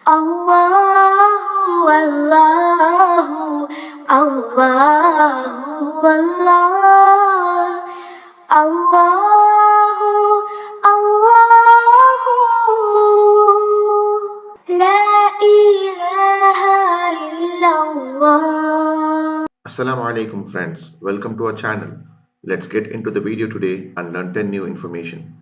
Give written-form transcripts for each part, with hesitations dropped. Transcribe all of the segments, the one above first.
Allahu, Allahu, Allahu, Allah, Allahu, Allahu, La ilaha illallah. Assalamu alaikum friends, welcome to our channel. Let's get into the video today and learn 10 new information.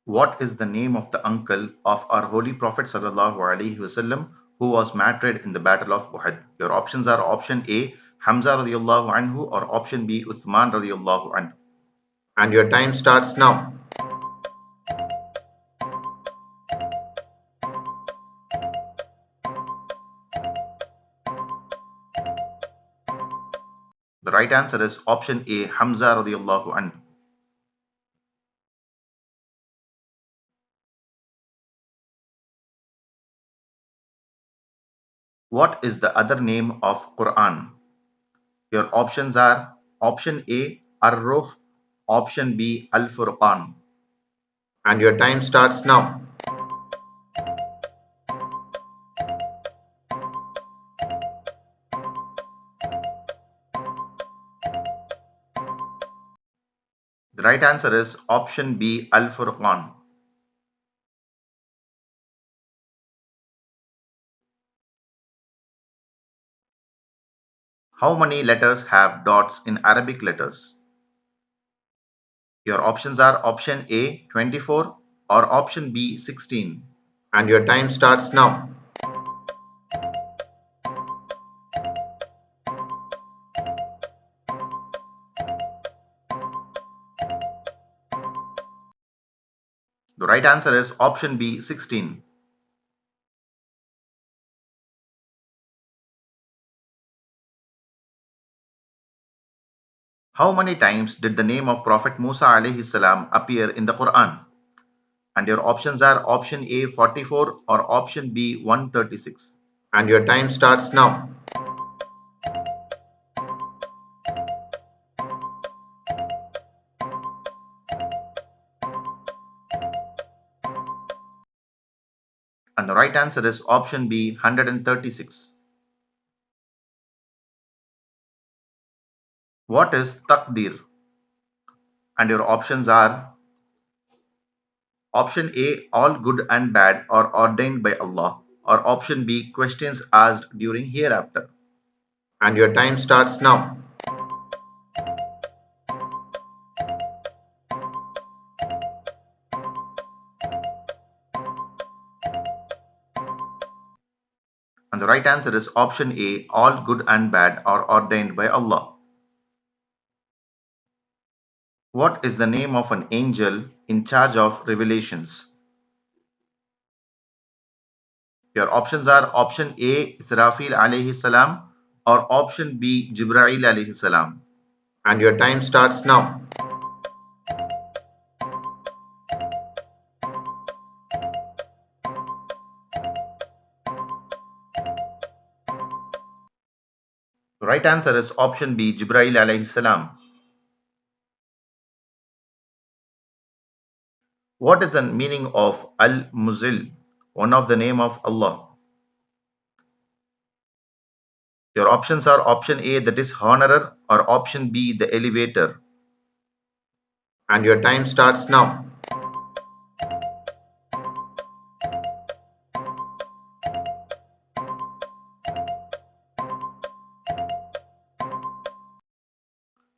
What is the name of the uncle of our Holy Prophet Sallallahu Alaihi Wasallam who was martyred in the Battle of Uhud? Your options are option A, Hamza radiallahu anhu, or option B, Uthman radiallahu anhu. And your time starts now. The right answer is option A, Hamza radiallahu anhu. What is the other name of Quran? Your options are option A, Ar-Ruh, option B, Al-Furqan. And your time starts now. The right answer is option B, Al-Furqan. How many letters have dots in Arabic letters? Your options are option A, 24, or option B, 16. And your time starts now. The right answer is option B, 16. How many times did the name of Prophet Musa alayhi salam appear in the Quran? And your options are option A, 44, or option B, 136. And your time starts now. And the right answer is option B, 136. What is Taqdir? And your options are option A, all good and bad are ordained by Allah, or option B, questions asked during hereafter. And your time starts now. And the right answer is option A, all good and bad are ordained by Allah. What is the name of an angel in charge of revelations? Your options are option A, Israfil alayhi salam, or option B, Jibreel alayhi salam. And your time starts now. The right answer is option B, Jibreel alayhi salam. What is the meaning of Al-Muzil, one of the name of Allah? Your options are option A, the dishonorer, or option B, the elevator. And your time starts now.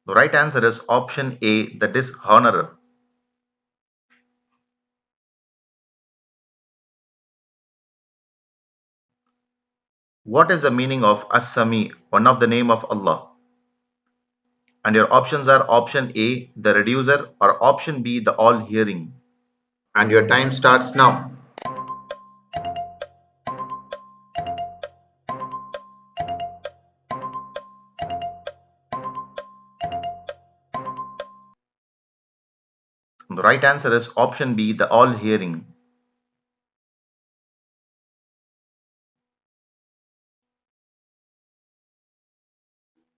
The right answer is option A, the dishonorer. What is the meaning of As-Sami, one of the name of Allah? And your options are option A, the reducer, or option B, the all-hearing. And your time starts now. The right answer is option B, the all-hearing.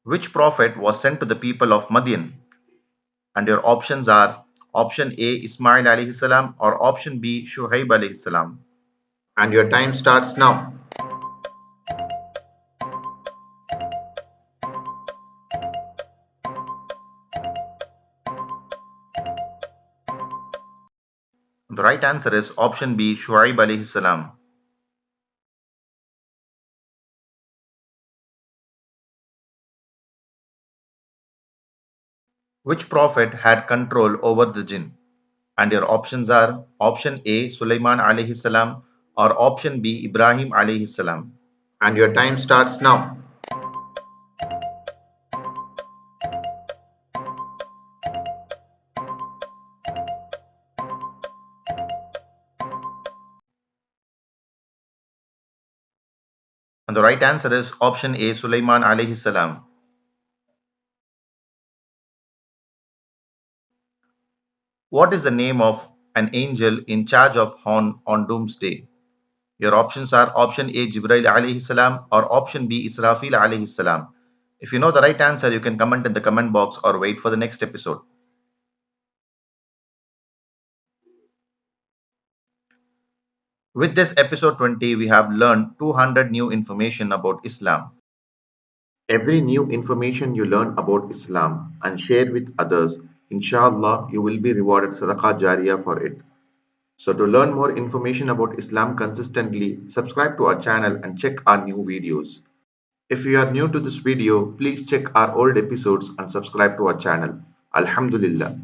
Which prophet was sent to the people of Madian? And your options are option A, Ismail alayhi salam, or option B, Shuhaib alayhi salam. And your time starts now. The right answer is option B, Shuaib alayhi salam. Which prophet had control over the jinn? And your options are option A, Sulaiman alayhi salam, or option B, Ibrahim alayhi salam. And your time starts now. And the right answer is option A, Sulaiman alayhi salam. What is the name of an angel in charge of horn on doomsday? Your options are option A, Jibril alayhi salam, or option B, Israfil alayhi salam. If you know the right answer, you can comment in the comment box or wait for the next episode. With this episode 20, we have learned 200 new information about Islam. Every new information you learn about Islam and share with others, inshallah, you will be rewarded sadaqah jariyah for it. So to learn more information about Islam consistently, subscribe to our channel and check our new videos. If you are new to this video, please check our old episodes and subscribe to our channel. Alhamdulillah.